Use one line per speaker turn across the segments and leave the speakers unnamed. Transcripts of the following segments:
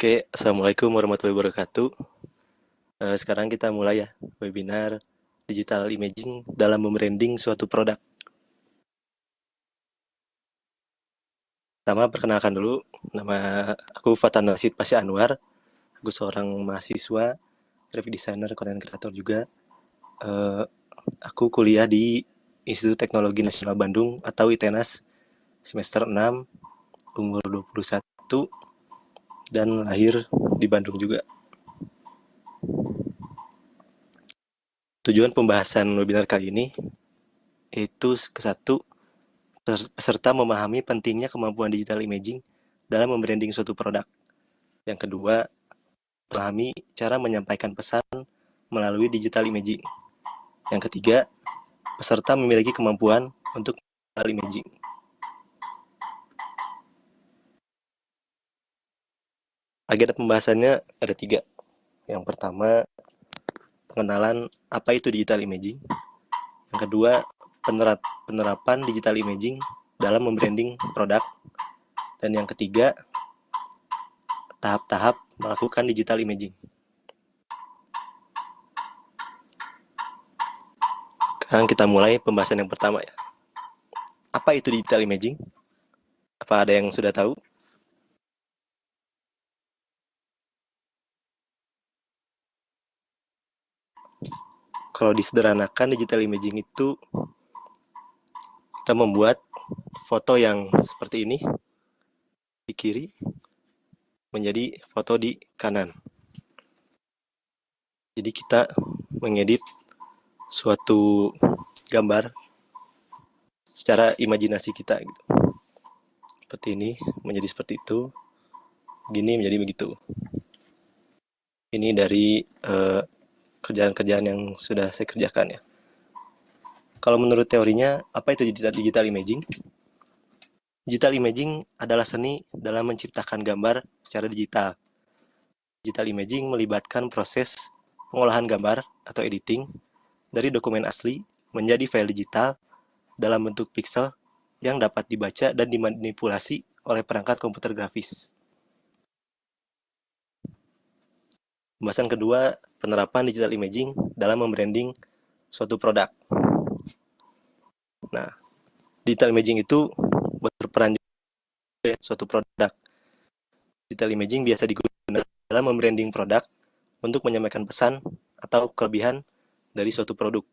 Oke, Assalamualaikum warahmatullahi wabarakatuh. Sekarang kita mulai ya, webinar digital imaging dalam membranding suatu produk. Pertama, perkenalkan dulu, nama aku Fatan Rashid Pasha Anwar. Aku seorang mahasiswa, graphic designer, content creator juga. Aku kuliah di Institut Teknologi Nasional Bandung atau ITENAS semester 6, umur 21, dan lahir di Bandung juga. Tujuan pembahasan webinar kali ini itu ke-1, peserta memahami pentingnya kemampuan digital imaging dalam membranding suatu produk. Yang kedua, memahami cara menyampaikan pesan melalui digital imaging. Yang ketiga, peserta memiliki kemampuan untuk digital imaging. Agenda pembahasannya ada 3. Yang pertama, pengenalan apa itu digital imaging. Yang kedua, penerapan digital imaging dalam membranding produk. Dan yang ketiga, tahap-tahap melakukan digital imaging. Sekarang kita mulai pembahasan yang pertama ya. Apa itu digital imaging? Apa ada yang sudah tahu? Kalau disederhanakan, digital imaging itu kita membuat foto yang seperti ini di kiri menjadi foto di kanan. Jadi kita mengedit suatu gambar secara imajinasi kita gitu. Seperti ini menjadi seperti itu, gini menjadi begitu. Ini dari kerjaan-kerjaan yang sudah saya kerjakan ya. Kalau menurut teorinya, apa itu digital imaging? Digital imaging adalah seni dalam menciptakan gambar secara digital. Digital imaging melibatkan proses pengolahan gambar atau editing dari dokumen asli menjadi file digital dalam bentuk pixel yang dapat dibaca dan dimanipulasi oleh perangkat komputer grafis. Pembahasan kedua, penerapan digital imaging dalam membranding suatu produk. Nah, digital imaging itu berperan suatu produk. Digital imaging biasa digunakan dalam membranding produk untuk menyampaikan pesan atau kelebihan dari suatu produk.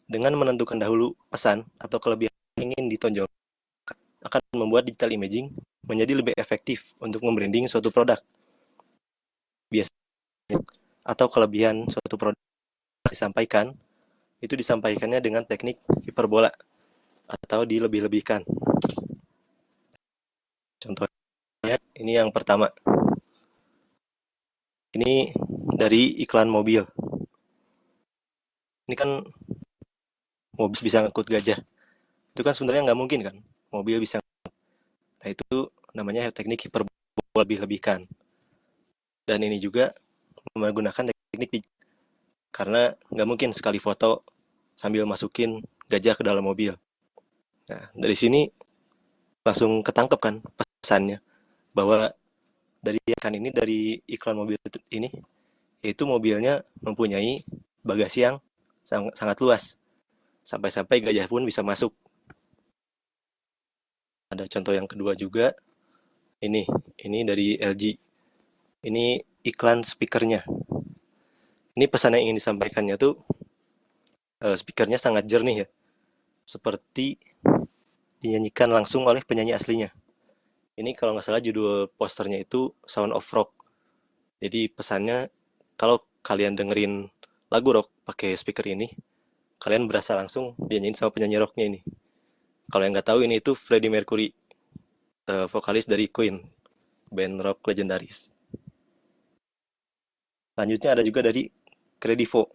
Dengan menentukan dahulu pesan atau kelebihan yang ingin ditonjolkan, akan membuat digital imaging menjadi lebih efektif untuk membranding suatu produk. Biasanya atau kelebihan suatu produk disampaikan, itu disampaikannya dengan teknik hiperbola atau dilebih-lebihkan. Contohnya, ini yang pertama. Ini dari iklan mobil. Ini kan mobil bisa ngangkut gajah. Itu kan sebenarnya nggak mungkin kan, mobil bisa. Nah itu namanya teknik hiperbola lebih-lebihkan. Dan ini juga menggunakan teknik karena nggak mungkin sekali foto sambil masukin gajah ke dalam mobil. Nah dari sini langsung ketangkep kan pesannya bahwa dari iklan mobil ini, yaitu mobilnya mempunyai bagasi yang sangat luas, sampai-sampai gajah pun bisa masuk. Ada contoh yang kedua juga, ini dari LG. Ini iklan speakernya. Ini pesan yang ingin disampaikannya tuh, speakernya sangat jernih ya, seperti dinyanyikan langsung oleh penyanyi aslinya. Ini kalau nggak salah judul posternya itu Sound of Rock. Jadi pesannya, kalau kalian dengerin lagu rock pakai speaker ini, kalian berasa langsung dinyanyiin sama penyanyi rocknya ini. Kalau yang nggak tahu, ini itu Freddie Mercury, vokalis dari Queen, band rock legendaris. Selanjutnya ada juga dari Credivo,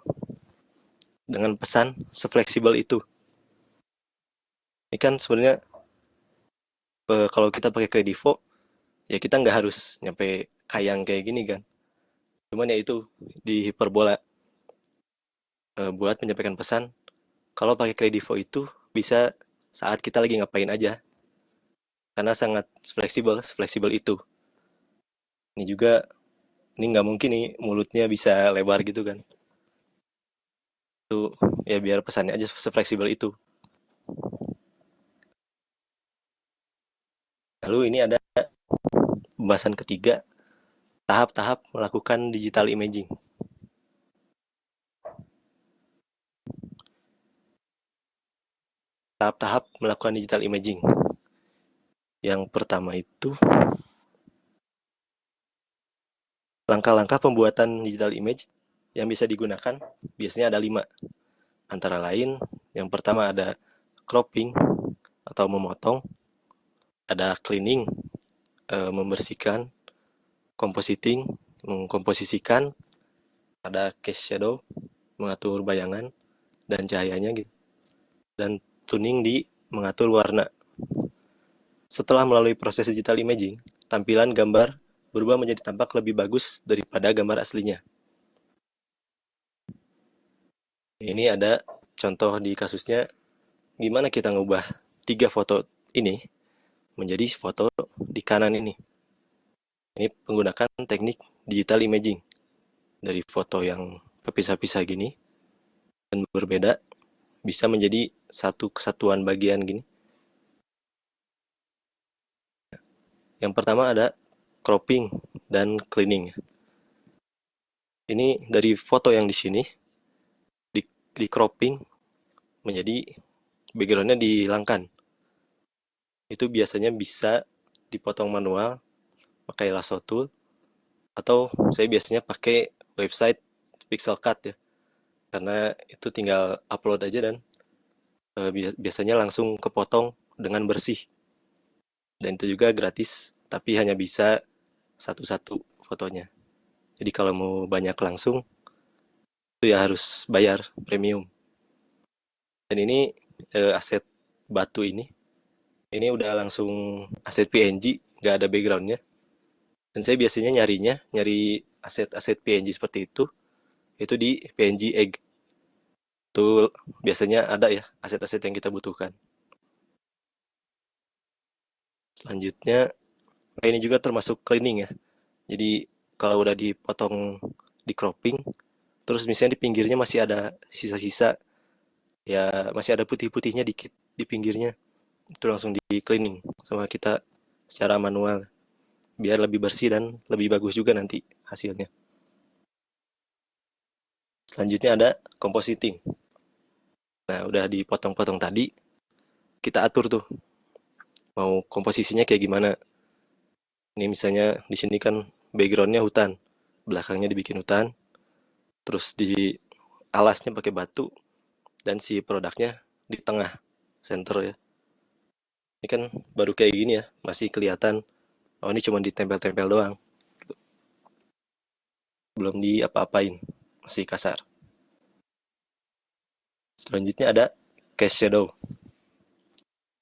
dengan pesan sefleksibel itu. Ini kan sebenarnya kalau kita pakai Credivo, ya kita nggak harus nyampe kayang kayak gini kan. Cuman ya itu di hiperbola, buat menyampaikan pesan. Kalau pakai Credivo itu bisa saat kita lagi ngapain aja, karena sangat fleksibel itu. Ini juga, ini nggak mungkin nih mulutnya bisa lebar gitu kan. Itu ya biar pesannya aja sefleksibel itu. Lalu ini ada pembahasan ketiga, tahap-tahap melakukan digital imaging. Tahap-tahap melakukan digital imaging. Yang pertama itu langkah-langkah pembuatan digital image yang bisa digunakan biasanya ada 5. Antara lain, yang pertama ada cropping atau memotong, ada cleaning, membersihkan, compositing, mengkomposisikan, ada cast shadow, mengatur bayangan dan cahayanya gitu, dan tuning di mengatur warna. Setelah melalui proses digital imaging, tampilan gambar berubah menjadi tampak lebih bagus daripada gambar aslinya. Ini ada contoh di kasusnya gimana kita ngubah 3 foto ini menjadi foto di kanan ini. Ini menggunakan teknik digital imaging. Dari foto yang kepisah-pisah gini dan berbeda bisa menjadi satu kesatuan bagian gini. Yang pertama ada cropping dan cleaning. Ini dari foto yang di sini di cropping menjadi backgroundnya dihilangkan. Itu biasanya bisa dipotong manual pakai lasso tool, atau saya biasanya pakai website Pixel Cut ya, karena itu tinggal upload aja dan biasanya langsung kepotong dengan bersih, dan itu juga gratis tapi hanya bisa satu-satu fotonya. Jadi kalau mau banyak langsung itu ya harus bayar premium. Dan ini aset batu ini udah langsung aset PNG, nggak ada backgroundnya. Dan saya biasanya nyari aset-aset PNG seperti itu di PNG Egg. Itu biasanya ada ya aset-aset yang kita butuhkan. Selanjutnya, ini juga termasuk cleaning ya. Jadi kalau udah dipotong, di cropping, terus misalnya di pinggirnya masih ada sisa-sisa, ya masih ada putih-putihnya dikit di pinggirnya, itu langsung di cleaning sama kita secara manual biar lebih bersih dan lebih bagus juga nanti hasilnya. Selanjutnya ada compositing. Nah, udah dipotong-potong tadi, kita atur tuh mau komposisinya kayak gimana. Ini misalnya di sini kan backgroundnya hutan, belakangnya dibikin hutan, terus di alasnya pakai batu, dan si produknya di tengah, center ya. Ini kan baru kayak gini ya, masih kelihatan, oh ini cuma ditempel-tempel doang, belum di apa-apain, masih kasar. Selanjutnya ada cast shadow.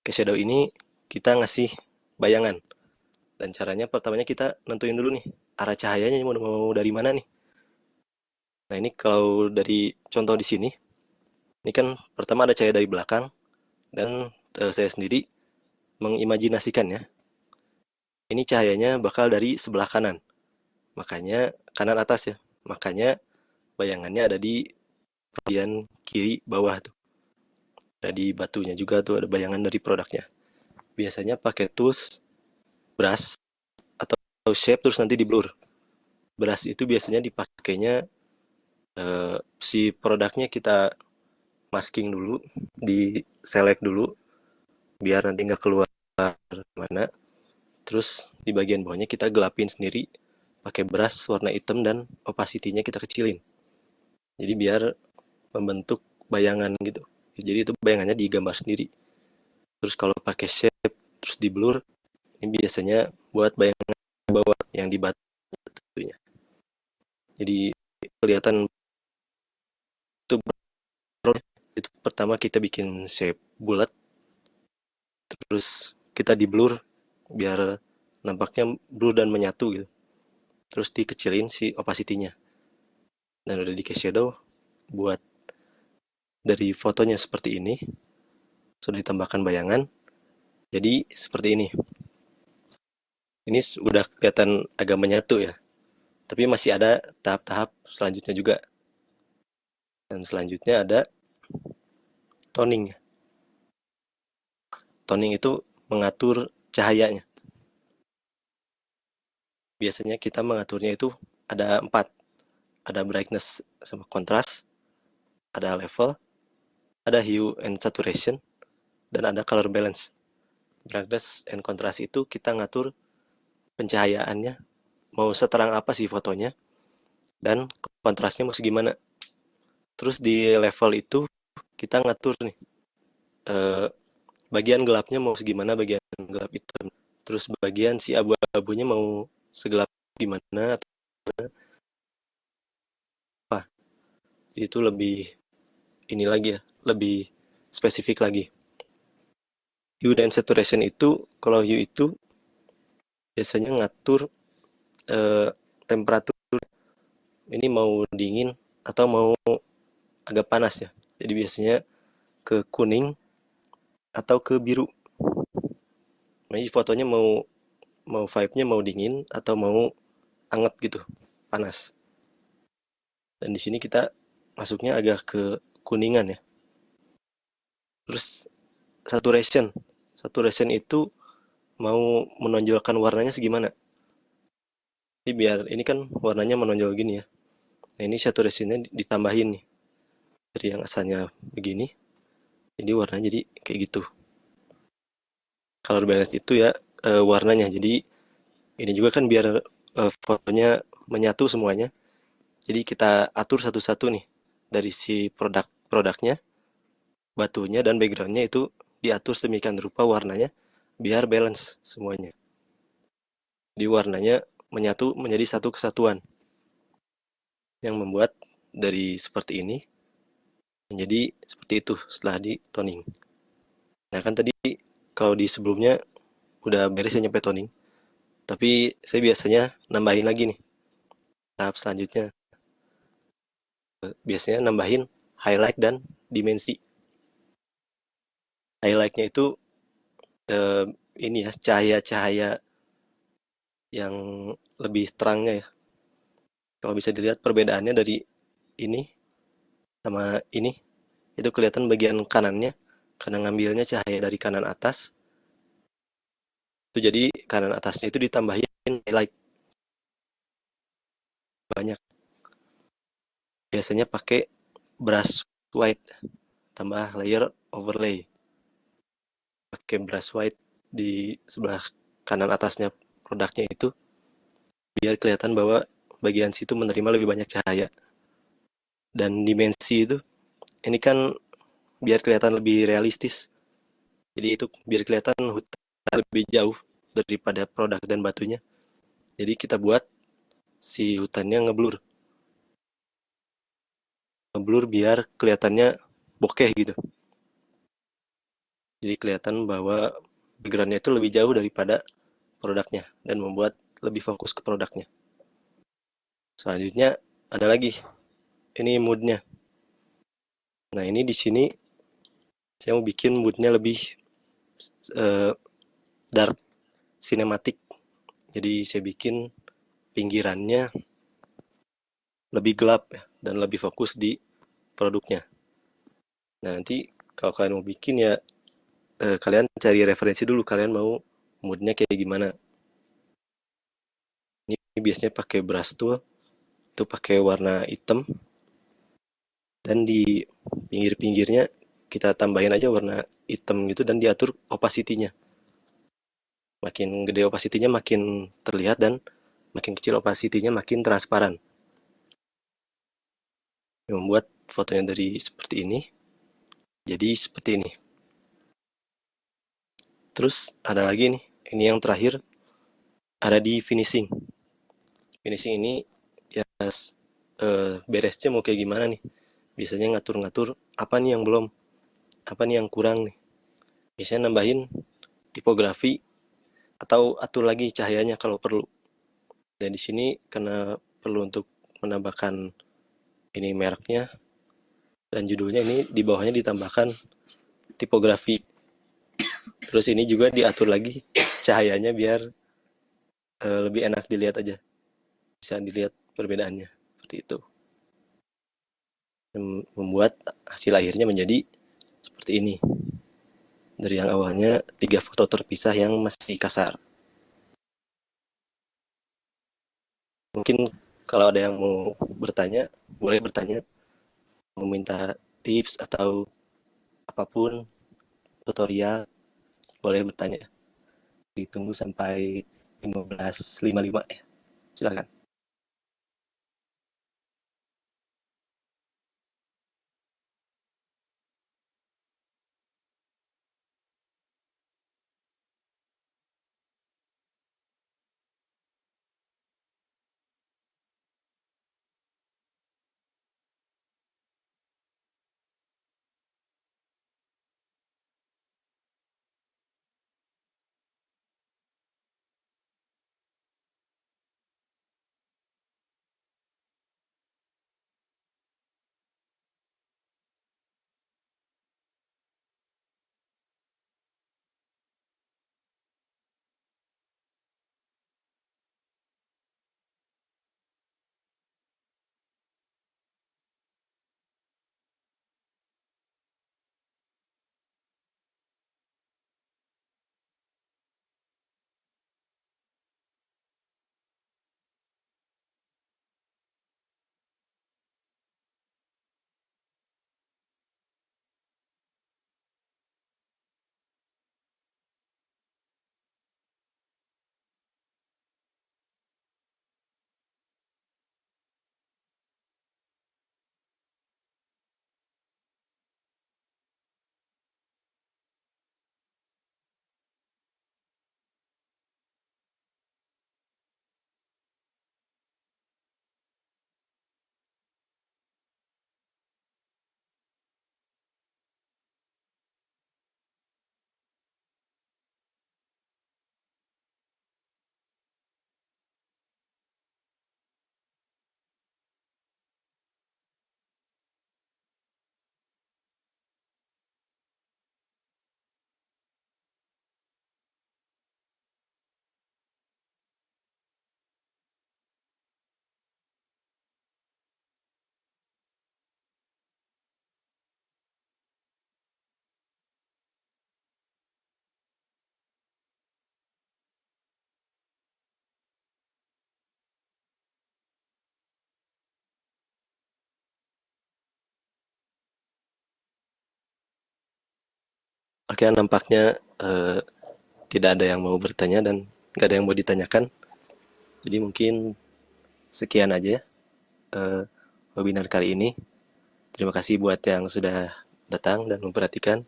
Cast shadow ini kita ngasih bayangan, dan caranya pertamanya kita nentuin dulu nih arah cahayanya mau dari mana nih. Nah ini kalau dari contoh di sini, ini kan pertama ada cahaya dari belakang, dan saya sendiri mengimajinasikan ya, ini cahayanya bakal dari sebelah kanan, makanya kanan atas ya, makanya bayangannya ada di bagian kiri bawah tuh, ada di batunya juga tuh ada bayangan dari produknya. Biasanya pakai tools brush atau shape, terus nanti di blur. Brush itu biasanya dipakainya si produknya kita masking dulu, di select dulu biar nanti nggak keluar mana. Terus di bagian bawahnya kita gelapin sendiri pakai brush warna hitam dan opacity-nya kita kecilin. Jadi biar membentuk bayangan gitu. Jadi itu bayangannya digambar sendiri. Terus kalau pakai shape terus di blur, ini biasanya buat bayangan bawah yang di batunya. Jadi kelihatan itu. Itu pertama kita bikin shape bulat, terus kita di blur biar nampaknya blur dan menyatu gitu. Terus dikecilin si opacity-nya. Dan udah di cast shadow, buat dari fotonya seperti ini, sudah ditambahkan bayangan, jadi seperti ini. Ini udah kelihatan agak menyatu ya, tapi masih ada tahap-tahap selanjutnya juga. Dan selanjutnya ada toning. Toning itu mengatur cahayanya. Biasanya kita mengaturnya itu ada 4. Ada brightness sama kontras, ada level, ada hue and saturation, dan ada color balance. Brightness and contrast itu kita ngatur pencahayaannya, mau seterang apa sih fotonya, dan kontrasnya mau segimana. Terus di level itu kita ngatur nih, eh, bagian gelapnya mau segimana, bagian gelap hitam. Terus bagian si abu-abunya mau segelap gimana atau apa. Itu lebih ini lagi ya, lebih spesifik lagi. Hue dan saturation itu, kalau hue itu biasanya ngatur temperatur ini mau dingin atau mau agak panas ya. Jadi biasanya ke kuning atau ke biru. Jadi fotonya mau mau vibe-nya mau dingin atau mau anget gitu, panas. Dan di sini kita masuknya agak ke kuningan ya. Terus saturation. Saturation itu mau menonjolkan warnanya segimana. Jadi biar ini kan warnanya menonjol gini ya. Nah ini saturationnya ditambahin nih. Dari yang asalnya begini, jadi warnanya jadi kayak gitu. Color balance itu ya warnanya. Jadi ini juga kan biar fotonya menyatu semuanya. Jadi kita atur satu-satu nih dari si produknya, batunya dan backgroundnya itu diatur sedemikian rupa warnanya biar balance semuanya. Di warnanya menyatu menjadi satu kesatuan yang membuat dari seperti ini menjadi seperti itu setelah di toning. Nah kan tadi kalau di sebelumnya udah beres ya nyampe toning, tapi saya biasanya nambahin lagi nih tahap selanjutnya. Biasanya nambahin highlight dan dimensi. Highlightnya itu eh, ini ya cahaya-cahaya yang lebih terangnya ya. Kalau bisa dilihat perbedaannya dari ini sama ini, itu kelihatan bagian kanannya karena ngambilnya cahaya dari kanan atas. Itu jadi kanan atasnya itu ditambahin highlight banyak. Biasanya pakai brush white tambah layer overlay. Pakai brush white di sebelah kanan atasnya produknya itu biar kelihatan bahwa bagian situ menerima lebih banyak cahaya. Dan dimensi itu ini kan biar kelihatan lebih realistis. Jadi itu biar kelihatan hutan lebih jauh daripada produk dan batunya. Jadi kita buat si hutannya ngeblur. Ngeblur biar kelihatannya bokeh gitu. Jadi kelihatan bahwa backgroundnya itu lebih jauh daripada produknya dan membuat lebih fokus ke produknya. Selanjutnya ada lagi, ini moodnya. Nah ini di sini saya mau bikin moodnya lebih uh, dark, sinematik. Jadi saya bikin pinggirannya lebih gelap ya, dan lebih fokus di produknya. Nah nanti kalau kalian mau bikin ya kalian cari referensi dulu, kalian mau moodnya kayak gimana. Ini biasanya pakai brush tool, itu pakai warna hitam, dan di pinggir-pinggirnya kita tambahin aja warna hitam gitu dan diatur opacity-nya. Makin gede opacity-nya makin terlihat dan makin kecil opacity-nya makin transparan. Yang membuat fotonya dari seperti ini jadi seperti ini. Terus ada lagi nih, ini yang terakhir ada di finishing. Finishing ini ya beresnya mau kayak gimana nih. Biasanya ngatur-ngatur apa nih yang belum, apa nih yang kurang nih. Biasanya nambahin tipografi atau atur lagi cahayanya kalau perlu. Dan di sini karena perlu untuk menambahkan ini mereknya dan judulnya, ini di bawahnya ditambahkan tipografi. Terus ini juga diatur lagi cahayanya biar lebih enak dilihat aja, bisa dilihat perbedaannya seperti itu. Membuat hasil akhirnya menjadi seperti ini. Dari yang awalnya 3 foto terpisah yang masih kasar. Mungkin kalau ada yang mau bertanya, boleh bertanya, meminta tips atau apapun, tutorial, boleh bertanya. Ditunggu sampai 15.55 ya. Silakan. Oke, nampaknya tidak ada yang mau bertanya dan nggak ada yang mau ditanyakan. Jadi mungkin sekian aja ya, eh, webinar kali ini. Terima kasih buat yang sudah datang dan memperhatikan.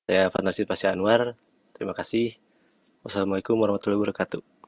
Saya Fatnasir Pasya Anwar. Terima kasih. Wassalamualaikum warahmatullahi wabarakatuh.